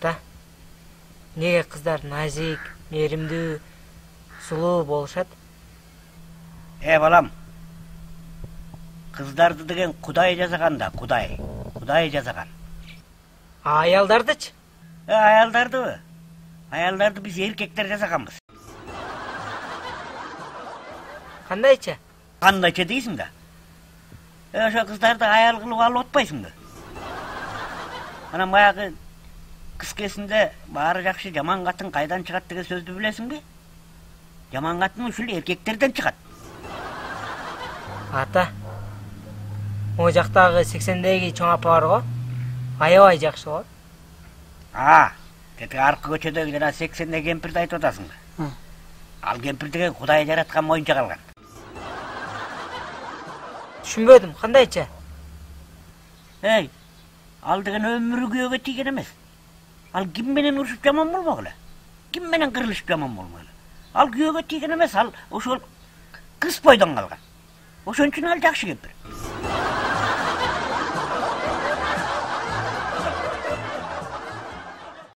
Ата, неге кыздар назик, мээримдүү, сулуу болушат? Балам, кыздарды деген Кудай жасаган да, Кудай жасаган. Аялдардычы? Аялдарды биз эркектер жасаганбыз. Кандайча? Кандайча дейсиң да? Ошо кыздарды аял кылып алып атпайсыңбы? Анан баягы кыз кезинде баары жакшы, жаман катын кайдан чыгат деген сөздү билесиңби? Жаман катын ушул эркектерден чыгат. Ата, о жактагы 80деги чоң апа барго, аябай жакшы болот. Тетиги аркы көчөдөгү жана 80деги кемпирди айтып атасыңбы? Ал кемпир деген Кудай жараткан моюнча калган. Түшүнбөдүм, кандайча? Ал деген өмүрү күйөөгө тийген эмес. Ал ким менен урушуп жаман болмок эле? Ким менен кырылышып жаман болмок эле? Ал күйөөгө тийген эмес, ал ошол кыз бойдон калган. Ошон үчүн ал жакшы кемпир.